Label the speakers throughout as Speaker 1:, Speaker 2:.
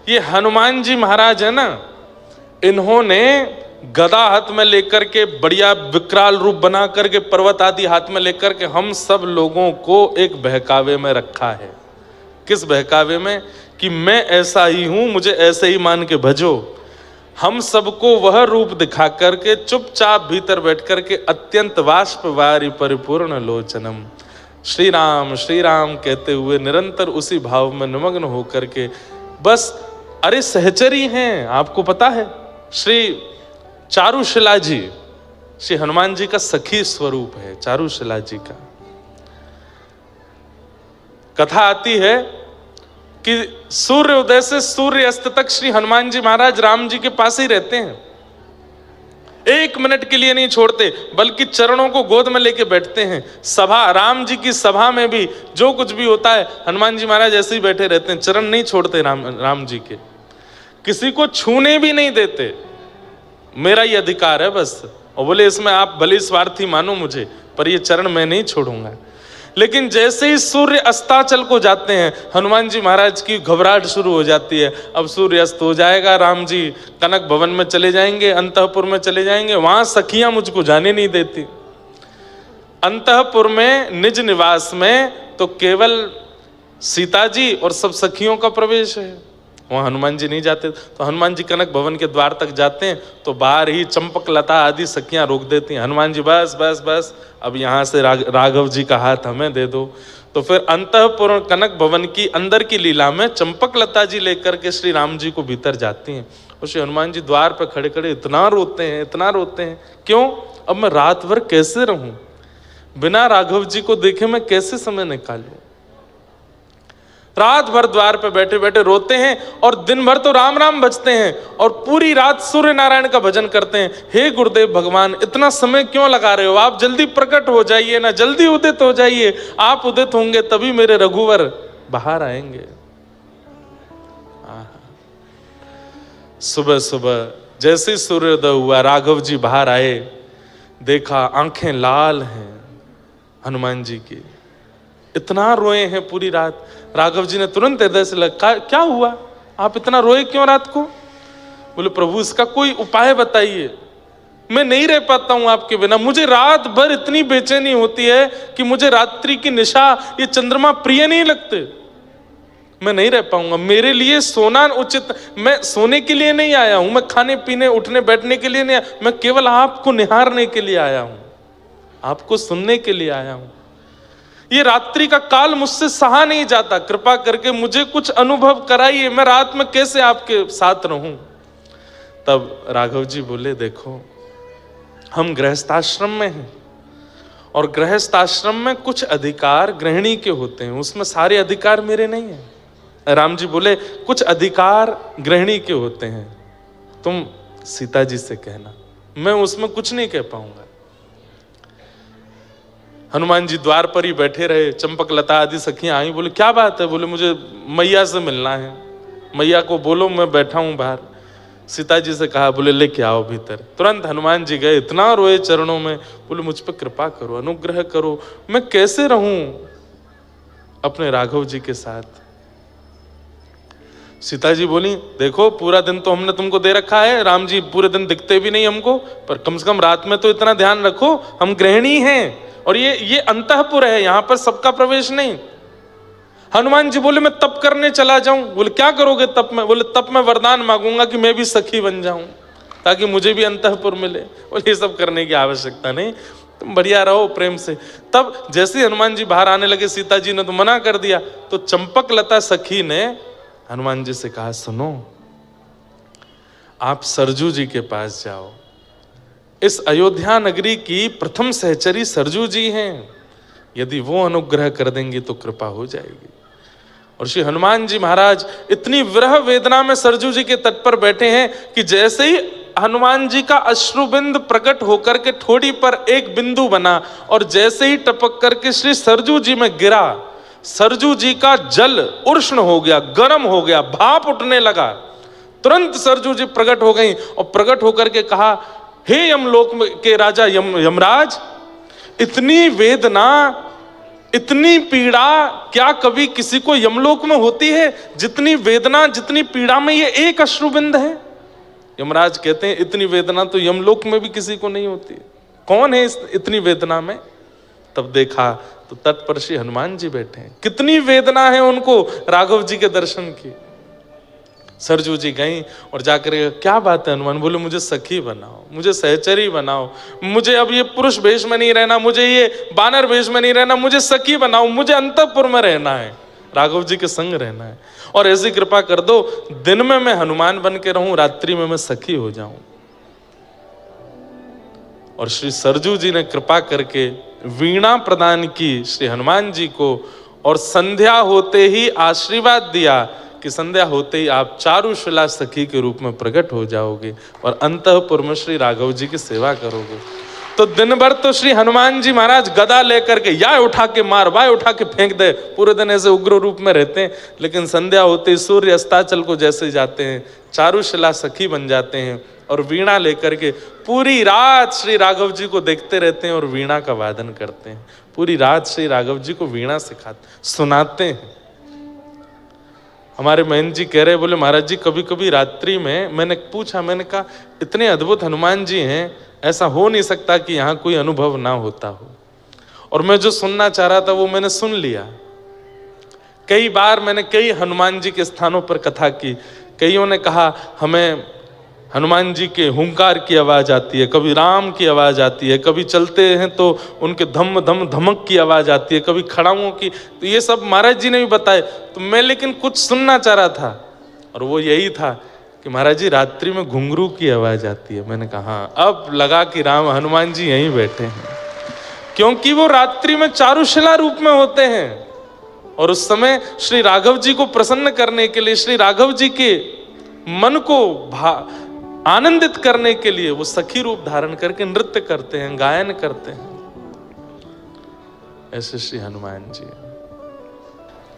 Speaker 1: ये हनुमान जी महाराज है ना, इन्होंने गदा हाथ में लेकर के, बढ़िया विकराल रूप बना करके, पर्वत आदि हाथ में लेकर के हम सब लोगों को एक बहकावे में रखा है। किस बहकावे में? कि मैं ऐसा ही हूं, मुझे ऐसे ही मान के भजो। हम सबको वह रूप दिखा करके चुपचाप भीतर बैठ करके अत्यंत वाष्पवारी परिपूर्ण लोचनम श्री राम कहते हुए निरंतर उसी भाव में निमग्न होकर के बस, अरे सहचरी हैं। आपको पता है श्री चारुशिला जी, श्री हनुमान जी का सखी स्वरूप है चारुशिला जी का। कथा आती है कि सूर्य उदय से सूर्य अस्त तक श्री हनुमान जी महाराज राम जी के पास ही रहते हैं, एक मिनट के लिए नहीं छोड़ते, बल्कि चरणों को गोद में लेके बैठते हैं। सभा, राम जी की सभा में भी जो कुछ भी होता है हनुमान जी महाराज ऐसे ही बैठे रहते हैं, चरण नहीं छोड़ते राम जी के, किसी को छूने भी नहीं देते। मेरा ये अधिकार है बस। और बोले इसमें आप भले स्वार्थी मानो मुझे, पर ये चरण मैं नहीं छोड़ूंगा। लेकिन जैसे ही सूर्य अस्ताचल को जाते हैं हनुमान जी महाराज की घबराहट शुरू हो जाती है। अब सूर्य अस्त हो जाएगा, राम जी कनक भवन में चले जाएंगे, अंतःपुर में चले जाएंगे, वहां सखियां मुझको जाने नहीं देती। अंतःपुर में निज निवास में तो केवल सीता जी और सब सखियों का प्रवेश है, वहां हनुमान जी नहीं जाते। तो हनुमान जी कनक भवन के द्वार तक जाते हैं तो बाहर ही चंपक लता आदि सखियां रोक देती हैं। हनुमान जी बस बस बस, अब यहाँ से राघव जी का हाथ हमें दे दो। तो फिर अंतःपुर कनक भवन की अंदर की लीला में चंपक लता जी लेकर के श्री राम जी को भीतर जाती हैं। और श्री हनुमान जी द्वार पर खड़े खड़े इतना रोते हैं, इतना रोते हैं। क्यों? अब मैं रात भर कैसे रहूं, बिना राघव जी को देखे मैं कैसे समय निकालूं। रात भर द्वार पे बैठे बैठे रोते हैं और दिन भर तो राम राम भजते हैं और पूरी रात सूर्य नारायण का भजन करते हैं। हे गुरुदेव भगवान, इतना समय क्यों लगा रहे हो? आप जल्दी प्रकट हो जाइए ना, जल्दी उदित हो जाइए। आप उदित होंगे तभी मेरे रघुवर बाहर आएंगे। सुबह सुबह जैसे ही सूर्योदय हुआ राघव जी बाहर आए, देखा आंखें लाल हैं हनुमान जी की, इतना रोए हैं पूरी रात। राघव जी ने तुरंत हृदय से लगा, क्या हुआ, आप इतना रोए क्यों रात को? बोले प्रभु इसका कोई उपाय बताइए, मैं नहीं रह पाता हूं आपके बिना। मुझे रात भर इतनी बेचैनी होती है कि मुझे रात्रि की निशा, ये चंद्रमा प्रिय नहीं लगते, मैं नहीं रह पाऊंगा। मेरे लिए सोना उचित, मैं सोने के लिए नहीं आया हूं, मैं खाने पीने उठने बैठने के लिए नहीं आया, मैं केवल आपको निहारने के लिए आया हूं, आपको सुनने के लिए आया हूं। ये रात्रि का काल मुझसे सहा नहीं जाता, कृपा करके मुझे कुछ अनुभव कराइए, मैं रात में कैसे आपके साथ रहूं। तब राघव जी बोले, देखो हम गृहस्थाश्रम में हैं और गृहस्थाश्रम में कुछ अधिकार गृहिणी के होते हैं, उसमें सारे अधिकार मेरे नहीं हैं। राम जी बोले कुछ अधिकार गृहिणी के होते हैं, तुम सीता जी से कहना, मैं उसमें कुछ नहीं कह पाऊंगा। हनुमान जी द्वार पर ही बैठे रहे, चंपक लता आदि सखियां आई, बोले क्या बात है? बोले मुझे मैया से मिलना है, मैया को बोलो मैं बैठा हूं बाहर। सीता जी से कहा, बोले लेके आओ भीतर। तुरंत हनुमान जी गए, इतना रोए चरणों में, बोले मुझ पर कृपा करो, अनुग्रह करो, मैं कैसे रहूं अपने राघव जी के साथ। सीता जी बोली, देखो पूरा दिन तो हमने तुमको दे रखा है, राम जी पूरे दिन दिखते भी नहीं हमको, पर कम से कम रात में तो इतना ध्यान रखो, हम गृहिणी हैं और ये अंतःपुर है, यहां पर सबका प्रवेश नहीं। हनुमान जी बोले मैं तप करने चला जाऊं। बोले क्या करोगे तप में? बोले तप में वरदान मांगूंगा कि मैं भी सखी बन जाऊं, ताकि मुझे भी अंतःपुर मिले। बोले ये सब करने की आवश्यकता नहीं, तुम बढ़िया रहो प्रेम से। तब जैसे हनुमान जी बाहर आने लगे, सीता जी ने तो मना कर दिया, तो चंपक लता सखी ने हनुमान जी से कहा, सुनो आप सरजू जी के पास जाओ, इस अयोध्या नगरी की प्रथम सहचरी सरजू जी हैं, यदि वो अनुग्रह कर देंगी तो कृपा हो जाएगी। और श्री हनुमान जी महाराज इतनी विरह वेदना में सरजू जी के तट पर बैठे हैं कि जैसे ही हनुमान जी का अश्रुबिंद प्रकट होकर के ठोड़ी पर एक बिंदु बना और जैसे ही टपक करके श्री सरजू जी में गिरा, सरजू जी का जल उष्ण हो गया, गर्म हो गया, भाप उठने लगा। तुरंत सरजू जी प्रकट हो गई और प्रकट होकर के कहा, हे यमलोक के राजा यमराज, इतनी वेदना, इतनी पीड़ा क्या कभी किसी को यमलोक में होती है? जितनी वेदना, जितनी पीड़ा में ये एक अश्रुबिंद है। यमराज कहते हैं इतनी वेदना तो यमलोक में भी किसी को नहीं होती है। कौन है इतनी वेदना में? तब देखा तो तट पर श्री हनुमान जी बैठे हैं। कितनी वेदना है उनको राघव जी के दर्शन की। सरजू जी गई और जाकर क्या बात है हनुमान? बोले मुझे सखी बनाओ, मुझे सहचरी बनाओ, मुझे अब ये पुरुष वेश में नहीं रहना, मुझे ये बानर वेश में नहीं रहना, मुझे सखी बनाओ, मुझे अंतःपुर में रहना है, राघव जी के संग रहना है। और ऐसी कृपा कर दो दिन में मैं हनुमान बन के रहूं, रात्रि में मैं सखी हो जाऊं। और श्री सरजू जी ने कृपा करके वीणा प्रदान की श्री हनुमान जी को, और संध्या होते ही आशीर्वाद दिया कि संध्या होते ही आप चारुशिला सखी के रूप में प्रकट हो जाओगे और अंतःपुर में श्री राघव जी की सेवा करोगे। तो दिन भर तो श्री हनुमान जी महाराज गदा लेकर के या उठा के मार, वाय उठा के फेंक दे, पूरे दिन ऐसे उग्र रूप में रहते हैं। लेकिन संध्या होते ही सूर्य अस्ताचल को जैसे जाते हैं, चारुशिला सखी बन जाते हैं और वीणा लेकर के पूरी रात श्री राघव जी को देखते रहते हैं और वीणा का वादन करते हैं। पूरी रात श्री राघव जी को वीणा सिखाते, सुनाते हैं। हमारे महंत जी कह रहे, बोले महाराज जी कभी कभी रात्रि में मैंने पूछा, मैंने कहा इतने अद्भुत हनुमान जी हैं, ऐसा हो नहीं सकता कि यहाँ कोई अनुभव ना होता हो। और मैं जो सुनना चाह रहा था वो मैंने सुन लिया। कई बार मैंने कई हनुमान जी के स्थानों पर कथा की, कईयों ने कहा हमें हनुमान जी के हुंकार की आवाज आती है, कभी राम की आवाज आती है, कभी चलते हैं तो उनके धम धम धमक की आवाज आती है, कभी खड़ाओं की। तो ये सब महाराज जी ने भी बताए। तो मैं लेकिन कुछ सुनना चाह रहा था और वो यही था कि महाराज जी रात्रि में घुंघरू की आवाज आती है। मैंने कहा हाँ, अब लगा कि राम हनुमान जी यहीं बैठे हैं, क्योंकि वो रात्रि में चारुशिला रूप में होते हैं और उस समय श्री राघव जी को प्रसन्न करने के लिए, श्री राघव जी के मन को आनंदित करने के लिए वो सखी रूप धारण करके नृत्य करते हैं, गायन करते हैं। ऐसे श्री हनुमान जी।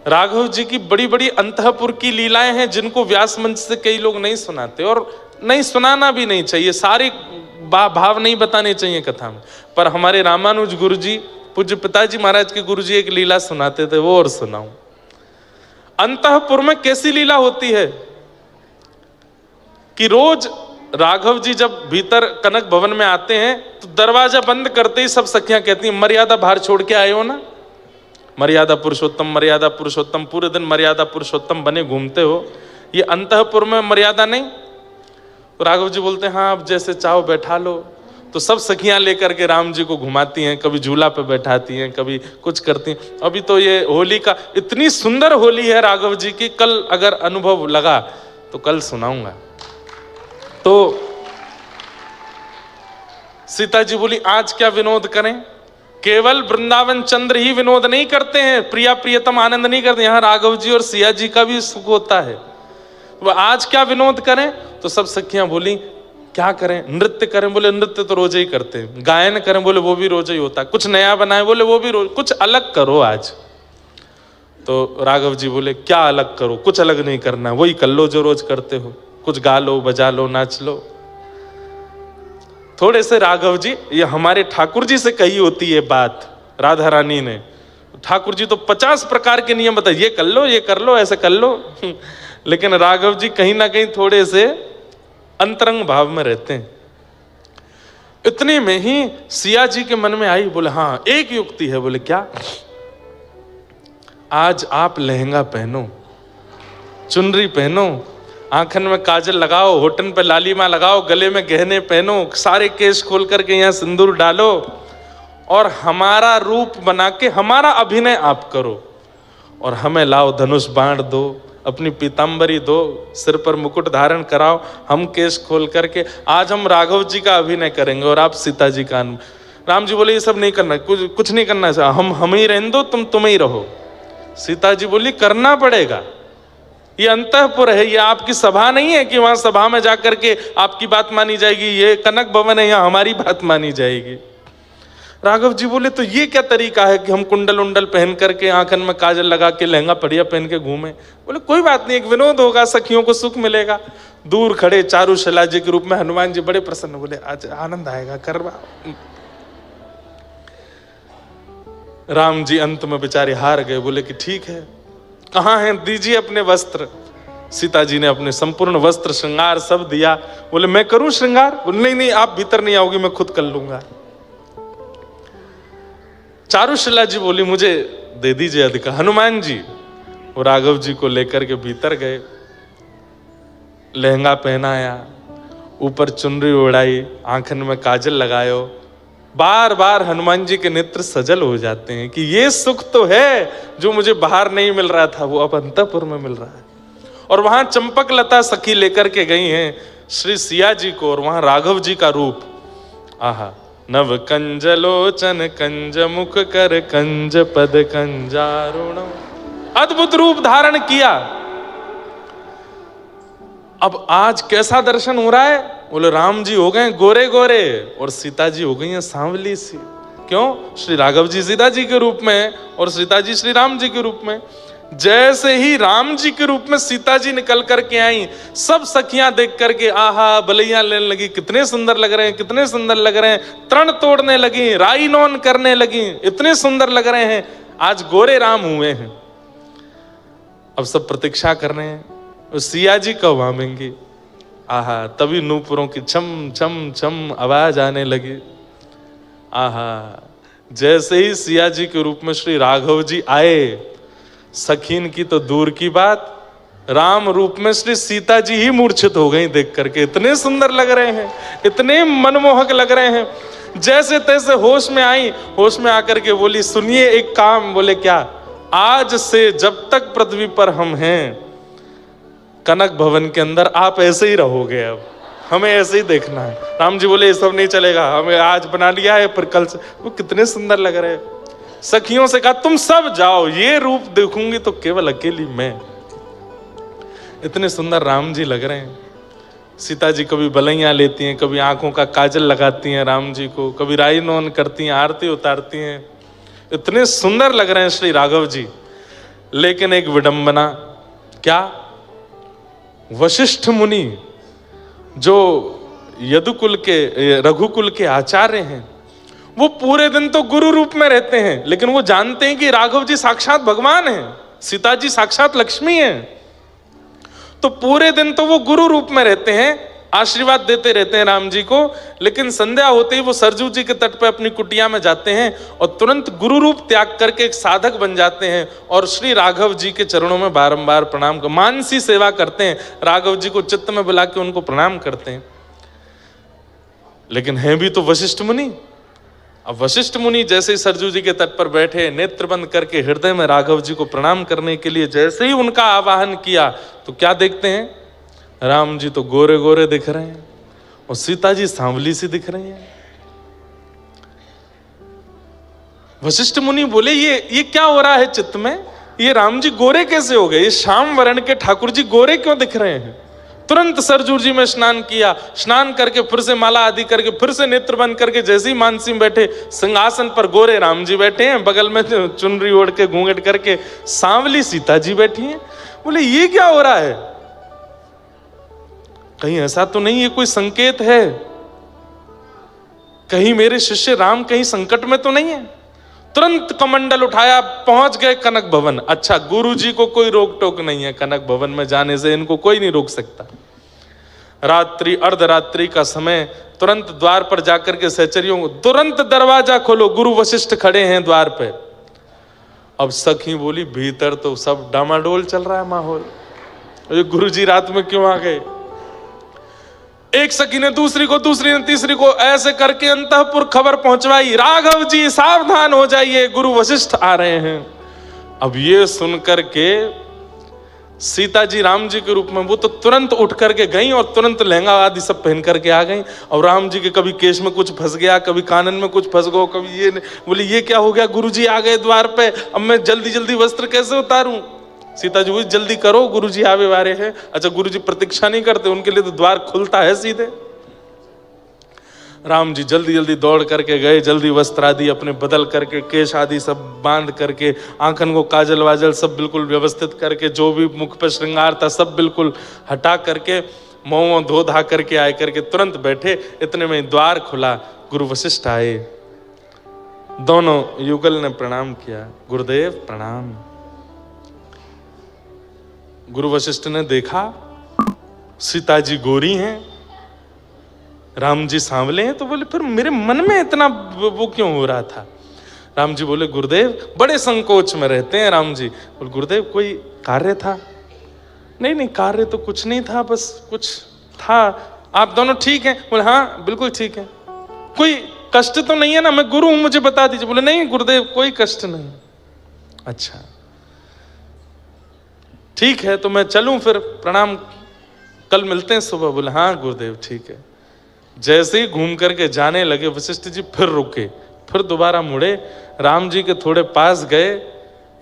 Speaker 1: राघव जी की बड़ी बड़ी अंतःपुर की लीलाएं हैं जिनको व्यास मंच से कई लोग नहीं सुनाते और नहीं सुनाना भी नहीं चाहिए, सारे भाव नहीं बताने चाहिए कथा में। पर हमारे रामानुज गुरु जी, पूज्य पिताजी महाराज के गुरु जी एक लीला सुनाते थे, वो और सुनाऊं। अंतःपुर में कैसी लीला होती है कि रोज राघव जी जब भीतर कनक भवन में आते हैं तो दरवाजा बंद करते ही सब सखियां कहती हैं मर्यादा बाहर छोड़ के आए हो ना, मर्यादा पुरुषोत्तम, मर्यादा पुरुषोत्तम, पूरे दिन मर्यादा पुरुषोत्तम बने घूमते हो, ये अंतःपुर में मर्यादा नहीं। तो राघव जी बोलते हैं हाँ अब जैसे चाहो बैठा लो। तो सब सखियां लेकर के राम जी को घुमाती हैं, कभी झूला पे बैठाती हैं, कभी कुछ करती हैं। अभी तो ये होली का, इतनी सुंदर होली है राघव जी की, कल अगर अनुभव लगा तो कल सुनाऊंगा। तो सीता जी बोली आज क्या विनोद करें? केवल वृंदावन चंद्र ही विनोद नहीं करते हैं, प्रिया प्रियतम आनंद नहीं करते, यहाँ राघव जी और सिया जी का भी सुख होता है। वो आज क्या विनोद करें? तो सब सखियां बोली क्या करें? नृत्य करें? बोले नृत्य तो रोज ही करते हैं। गायन करें? बोले वो भी रोज ही होता है। कुछ नया बनाए? बोले वो भी रोज। कुछ अलग करो आज। तो राघव जी बोले क्या अलग करो? कुछ अलग नहीं करना, वही कर लो जो रोज करते हो, कुछ गा लो, बजा लो, नाच लो। थोड़े से राघव जी, ये हमारे ठाकुर जी से कही होती है बात राधा रानी ने। ठाकुर जी तो 50 प्रकार के नियम बताए, ये कर लो, ये कर लो, ऐसे कर लो। लेकिन राघव जी कहीं ना कहीं थोड़े से अंतरंग भाव में रहते हैं। इतने में ही सिया जी के मन में आई, बोले हाँ एक युक्ति है। बोले क्या? आज आप लहंगा पहनो, चुनरी पहनो, आंखन में काजल लगाओ, होठन पे लालिमा लगाओ, गले में गहने पहनो, सारे केस खोल करके यहाँ सिंदूर डालो और हमारा रूप बना के हमारा अभिनय आप करो और हमें लाओ धनुष बाण दो, अपनी पीतांबरी दो, सिर पर मुकुट धारण कराओ, हम केस खोल करके आज हम राघव जी का अभिनय करेंगे और आप सीता जी का। राम जी बोले ये सब नहीं करना, कुछ नहीं करना, हम ही रहने दो, तुम ही रहो। सीता जी बोली करना पड़ेगा, ये अंतःपुर है, ये आपकी सभा नहीं है कि वहां सभा में जाकर के आपकी बात मानी जाएगी, ये कनक भवन है, यहाँ हमारी बात मानी जाएगी। राघव जी बोले तो ये क्या तरीका है कि हम कुंडल उंडल पहन करके, आंखन में काजल लगा के, लहंगा बढ़िया पहन के घूमे? बोले कोई बात नहीं, एक विनोद होगा, सखियों को सुख मिलेगा। दूर खड़े चारुशिला जी के रूप में हनुमान जी बड़े प्रसन्न, बोले आज आनंद आएगा, करवा। राम जी अंत में बेचारे हार गए, बोले कि ठीक है, कहाँ हैं, दीजिए अपने वस्त्र। सीता जी ने अपने संपूर्ण वस्त्र श्रृंगार सब दिया। बोले मैं करूं श्रृंगार? बोले नहीं नहीं, आप भीतर नहीं आओगी, मैं खुद कर लूंगा। चारुशिला जी बोली मुझे दे दीजिए अधिकार। हनुमान जी वो राघव जी को लेकर के भीतर गए, लहंगा पहनाया, ऊपर चुनरी ओढ़ाई, आंखन में काजल लगायो। बार बार हनुमान जी के नेत्र सजल हो जाते हैं कि ये सुख तो है जो मुझे बाहर नहीं मिल रहा था, वो अब अंतःपुर में मिल रहा है। और वहां चंपक लता सखी लेकर के गई हैं श्री सिया जी को, और वहां राघव जी का रूप, आहा, नव कंज लोचन कंज मुख कर कंज पद कंजारुण, अद्भुत रूप धारण किया। अब आज कैसा दर्शन हो रहा है? बोले राम जी हो गए गोरे गोरे और सीता जी हो गई हैं सांवली सी। क्यों? श्री राघव जी सीता जी के रूप में और सीता जी श्री राम जी के रूप में। जैसे ही राम जी के रूप में सीता जी निकल करके आई, सब सखियां देख करके आहा बलैया लेने लगी, कितने सुंदर लग रहे हैं, कितने सुंदर लग रहे हैं, तरण तोड़ने लगी, राई नौन करने लगी, इतने सुंदर लग रहे हैं, आज गोरे राम हुए हैं। अब सब प्रतीक्षा कर रहे हैं सिया जी कब आवेंगी। आहा, तभी नूपुरों की छम छम छम आवाज आने लगी। आहा, जैसे ही सिया जी के रूप में श्री राघव जी आए, सखीन की तो दूर की बात, राम रूप में श्री सीता जी ही मूर्छित हो गई देख करके। इतने सुंदर लग रहे हैं, इतने मनमोहक लग रहे हैं। जैसे तैसे होश में आई, होश में आकर के बोली सुनिए एक काम। बोले क्या? आज से जब तक पृथ्वी पर हम हैं कनक भवन के अंदर आप ऐसे ही रहोगे, अब हमें ऐसे ही देखना है। राम जी बोले ये सब नहीं चलेगा, हमें आज बना लिया है फिर कल से। वो कितने सुंदर लग रहे हैं। सखियों से कहा तुम सब जाओ, ये रूप देखूंगी तो केवल अकेली मैं। इतने सुंदर राम जी लग रहे हैं। सीता जी कभी बलैया लेती हैं, कभी आंखों का काजल लगाती हैं राम जी को, कभी राई नौन करती हैं, आरती उतारती हैं। इतने सुंदर लग रहे हैं श्री राघव जी। लेकिन एक विडंबना, क्या? वशिष्ठ मुनि जो यदुकुल के रघुकुल के आचार्य हैं, वो पूरे दिन तो गुरु रूप में रहते हैं, लेकिन वो जानते हैं कि राघव जी साक्षात भगवान हैं, सीता जी साक्षात लक्ष्मी हैं। तो पूरे दिन तो वो गुरु रूप में रहते हैं, आशीर्वाद देते रहते हैं राम जी को। लेकिन संध्या होते ही वो सरजू जी के तट पर अपनी कुटिया में जाते हैं और तुरंत गुरु रूप त्याग करके एक साधक बन जाते हैं और श्री राघव जी के चरणों में बारंबार प्रणाम कर मानसी सेवा करते हैं। राघव जी को चित्त में बुला के उनको प्रणाम करते हैं। लेकिन हैं भी तो वशिष्ठ मुनि। अब वशिष्ठ मुनि जैसे ही सरजू जी के तट पर बैठे, नेत्र बंद करके हृदय में राघव जी को प्रणाम करने के लिए जैसे ही उनका आवाहन किया, तो क्या देखते हैं? राम जी तो गोरे गोरे दिख रहे हैं और सीता जी सांवली सी दिख रही हैं। वशिष्ठ मुनि बोले ये क्या हो रहा है चित्त में? ये राम जी गोरे कैसे हो गए? ये श्याम वर्ण के ठाकुर जी गोरे क्यों दिख रहे हैं? तुरंत सरजू जी में स्नान किया, स्नान करके फिर से माला आदि करके फिर से नेत्र बंद करके जैसे ही मानसी में बैठे, सिंहासन पर गोरे राम जी बैठे हैं, बगल में चुनरी ओढ़ के घूंघट करके सांवली सीता जी बैठी हैं। बोले ये क्या हो रहा है? कहीं ऐसा तो नहीं है कोई संकेत है? कहीं मेरे शिष्य राम कहीं संकट में तो नहीं है? तुरंत कमंडल उठाया, पहुंच गए कनक भवन। अच्छा, गुरु जी को कोई रोक टोक नहीं है, कनक भवन में जाने से इनको कोई नहीं रोक सकता। रात्रि अर्धरात्रि का समय, तुरंत द्वार पर जाकर के सहचरियों को तुरंत दरवाजा खोलो, गुरु वशिष्ठ खड़े हैं द्वार पे। अब सखी बोली भीतर तो सब डामाडोल चल रहा है माहौल, ये गुरु जी रात में क्यों आ गए? एक सखी ने दूसरी को, दूसरी ने तीसरी को, ऐसे करके अंतःपुर खबर पहुंचवाई, राघव जी सावधान हो जाइए, गुरु वशिष्ठ आ रहे हैं। अब ये सुनकर के सीता जी राम जी के रूप में वो तो तुरंत उठ करके गई और तुरंत लहंगा आदि सब पहन करके आ गई। और राम जी के कभी केश में कुछ फंस गया, कभी कानन में कुछ फंस गया, कभी ये बोली ये क्या हो गया? गुरु जी आ गए द्वार पे, अब मैं जल्दी जल्दी वस्त्र कैसे उतारूं? सीता जी बोली जल्दी करो, गुरु जी आवे वाले हैं। अच्छा, गुरु जी प्रतीक्षा नहीं करते, उनके लिए तो द्वार खुलता है सीधे। राम जी जल्दी जल्दी दौड़ करके गए, जल्दी वस्त्र आदि अपने बदल करके, केश आदि सब बांध करके, आंखन को काजल वाजल सब बिल्कुल व्यवस्थित करके, जो भी मुख पर श्रृंगार था सब बिल्कुल हटा करके, मुंह धो धा करके आए करके तुरंत बैठे। इतने में द्वार खुला, गुरु वशिष्ठ आए। दोनों युगल ने प्रणाम किया। गुरुदेव प्रणाम। गुरु वशिष्ठ ने देखा सीता जी गोरी हैं, राम जी सांवले हैं, तो बोले फिर मेरे मन में इतना वो क्यों हो रहा था। राम जी बोले गुरुदेव बड़े संकोच में रहते हैं। राम जी बोले गुरुदेव कोई कार्य था? नहीं नहीं कार्य तो कुछ नहीं था, बस कुछ था। आप दोनों ठीक हैं? बोले हाँ बिल्कुल ठीक है। कोई कष्ट तो नहीं है ना? मैं गुरु हूं, मुझे बता दीजिए। बोले नहीं गुरुदेव कोई कष्ट नहीं। अच्छा ठीक है तो मैं चलूं फिर, प्रणाम, कल मिलते हैं सुबह। बोले हाँ गुरुदेव ठीक है। जैसे ही घूम करके जाने लगे वशिष्ठ जी फिर रुके, फिर दोबारा मुड़े, राम जी के थोड़े पास गए,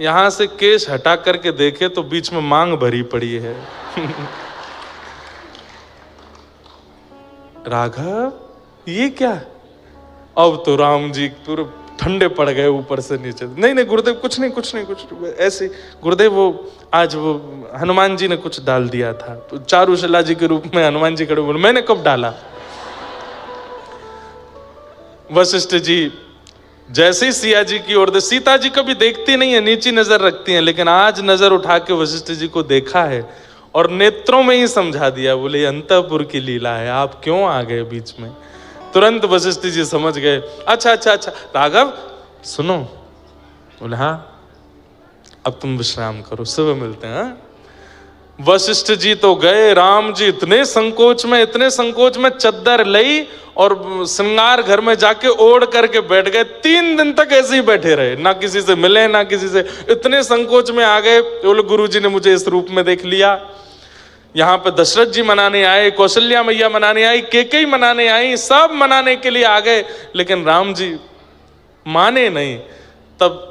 Speaker 1: यहां से केश हटा करके देखे तो बीच में मांग भरी पड़ी है। राघव ये क्या? अब तो राम जी पूरे ठंडे पड़ गए ऊपर से नीचे। नहीं नहीं गुरुदेव कुछ नहीं कुछ नहीं कुछ ऐसे। गुरुदेव वो आज वो हनुमान जी ने कुछ डाल दिया था, तो चारुशिला जी के रूप में हनुमान जी खड़े बोले मैंने कब डाला? वशिष्ठ जी जैसे ही सिया जी की ओर, सीता जी कभी देखती नहीं है, नीची नजर रखती हैं, लेकिन आज नजर उठा के वशिष्ठ जी को देखा है और नेत्रों में ही समझा दिया। बोले अंतःपुर की लीला है, आप क्यों आ गए बीच में? तुरंत वशिष्ठ जी समझ गए। अच्छा अच्छा अच्छा राघव सुनो। बोले हाँ अब तुम विश्राम करो, सुबह मिलते हैं। वशिष्ठ जी तो गए, राम जी इतने संकोच में चद्दर लई और श्रृंगार घर में जाके ओढ़ करके बैठ गए। 3 दिन तक ऐसे ही बैठे रहे, ना किसी से मिले ना किसी से, इतने संकोच में आ गए। बोले गुरु जी ने मुझे इस रूप में देख लिया। यहाँ पे दशरथ जी मनाने आए, कौशल्या मैया मनाने आई, केकई मनाने आई, सब मनाने के लिए आ गए, लेकिन राम जी माने नहीं। तब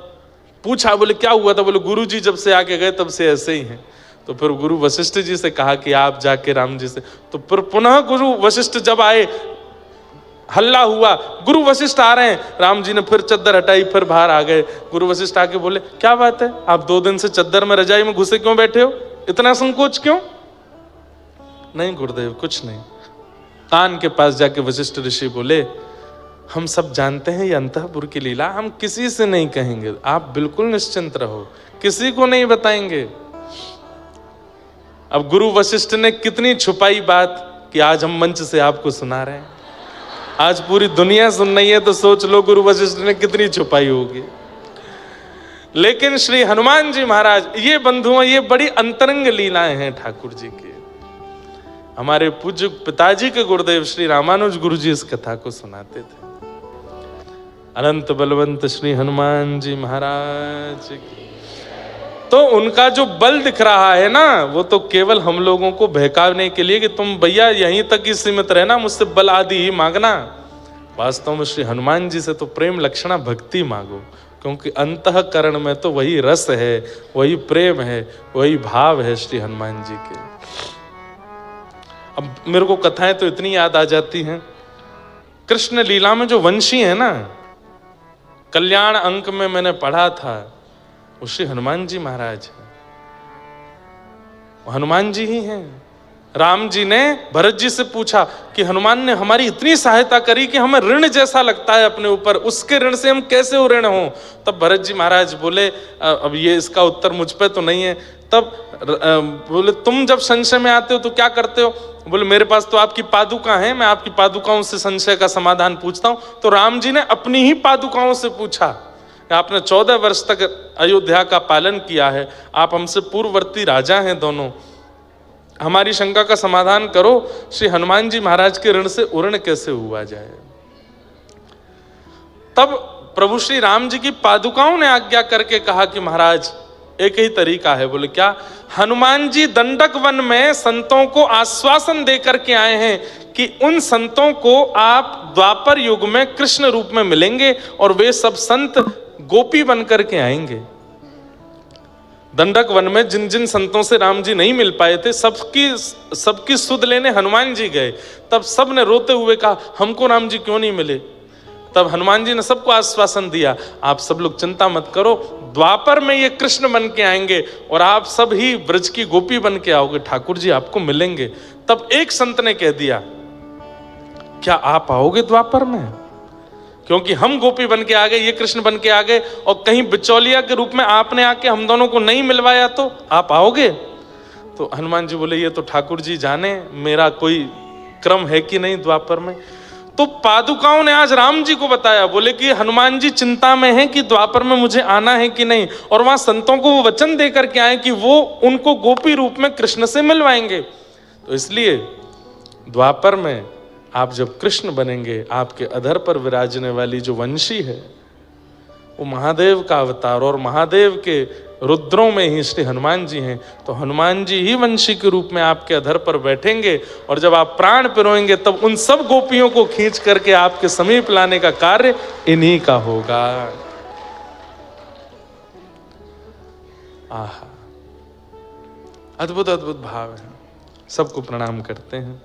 Speaker 1: पूछा बोले क्या हुआ था? बोले गुरु जी जब से आके गए तब से ऐसे ही हैं। तो फिर गुरु वशिष्ठ जी से कहा कि आप जाके राम जी से, तो फिर पुनः गुरु वशिष्ठ जब आए, हल्ला हुआ, गुरु वशिष्ठ आ रहे हैं। राम जी ने फिर चद्दर हटाई, फिर बाहर आ गए। गुरु वशिष्ठ आके बोले क्या बात है, आप 2 दिन से चद्दर में रजाई में घुसे क्यों बैठे हो? इतना संकोच क्यों? नहीं गुरुदेव कुछ नहीं। कान के पास जाके वशिष्ठ ऋषि बोले हम सब जानते हैं ये अंतःपुर की लीला, हम किसी से नहीं कहेंगे, आप बिल्कुल निश्चिंत रहो, किसी को नहीं बताएंगे। अब गुरु वशिष्ठ ने कितनी छुपाई बात कि आज हम मंच से आपको सुना रहे हैं। आज पूरी दुनिया सुन रही है, तो सोच लो गुरु वशिष्ठ ने कितनी छुपाई होगी। लेकिन श्री हनुमान जी महाराज, ये बंधुओं, ये बड़ी अंतरंग लीलाएं हैं ठाकुर जी की। हमारे पूज्य पिताजी के गुरुदेव श्री रामानुज गुरु जी इस कथा को सुनाते थे। अनंत बलवंत श्री हनुमान जी महाराज की। तो उनका जो बल दिख रहा है ना, वो तो केवल हम लोगों को बहकाने के लिए कि तुम भैया यहीं तक ही सीमित रहना, मुझसे बल आदि ही मांगना। वास्तव में श्री हनुमान जी से तो प्रेम लक्षणा भक्ति मांगो, क्योंकि अंतःकरण में तो वही रस है, वही प्रेम है, वही भाव है श्री हनुमान जी के। अब मेरे को कथाएं तो इतनी याद आ जाती हैं। कृष्ण लीला में जो वंशी है ना, कल्याण अंक में मैंने पढ़ा था, वो श्री हनुमान जी महाराज है। हनुमान जी ही हैं। राम जी ने भरत जी से पूछा कि हनुमान ने हमारी इतनी सहायता करी कि हमें ऋण जैसा लगता है अपने ऊपर, उसके ऋण से हम कैसे हो ऋण हो? तब भरत जी महाराज बोले, अब ये इसका उत्तर मुझ पे तो नहीं है। तब बोले तुम जब संशय में आते हो तो क्या करते हो? बोले मेरे पास तो आपकी पादुका है, मैं आपकी पादुकाओं से संशय का समाधान पूछता हूं। तो राम जी ने अपनी ही पादुकाओं से पूछा, आपने 14 वर्ष तक अयोध्या का पालन किया है, आप हमसे पूर्ववर्ती राजा हैं दोनों, हमारी शंका का समाधान करो, श्री हनुमान जी महाराज के ऋण से ऋण कैसे हुआ जाए। तब प्रभु श्री राम जी की पादुकाओं ने आज्ञा करके कहा कि महाराज एक ही तरीका है। बोले क्या? हनुमान जी दंडक वन में संतों को आश्वासन दे करके आए हैं कि उन संतों को आप द्वापर युग में कृष्ण रूप में मिलेंगे और वे सब संत गोपी बन करके आएंगे। दंडक वन में जिन जिन संतों से राम जी नहीं मिल पाए थे, सबकी सुध लेने हनुमान जी गए। तब सब ने रोते हुए कहा हमको राम जी क्यों नहीं मिले? तब हनुमान जी ने सबको आश्वासन दिया, आप सब लोग चिंता मत करो, द्वापर में ये कृष्ण बन के आएंगे और आप सब ही ब्रज की गोपी बन के आओगे, ठाकुर जी आपको मिलेंगे। तब एक संत ने कह दिया, क्या आप आओगे द्वापर में? क्योंकि हम गोपी बन के आ गए, ये कृष्ण बन के आ गए, और कहीं बिचौलिया के रूप में आपने आके हम दोनों को नहीं मिलवाया तो आप आओगे? तो हनुमान जी बोले ये तो ठाकुर जी जाने, मेरा कोई क्रम है कि नहीं द्वापर में। तो पादुकाओं ने आज राम जी को बताया, बोले कि हनुमान जी चिंता में हैं कि द्वापर में मुझे आना है कि नहीं, और वहां संतों को वो वचन दे करके आए कि वो उनको गोपी रूप में कृष्ण से मिलवाएंगे। तो इसलिए द्वापर में आप जब कृष्ण बनेंगे, आपके अधर पर विराजने वाली जो वंशी है वो महादेव का अवतार, और महादेव के रुद्रों में ही श्री हनुमान जी हैं। तो हनुमान जी ही वंशी के रूप में आपके अधर पर बैठेंगे, और जब आप प्राण पिरोएंगे तब उन सब गोपियों को खींच करके आपके समीप लाने का कार्य इन्हीं का होगा। आहा, अद्भुत अद्भुत भाव है। सबको प्रणाम करते हैं।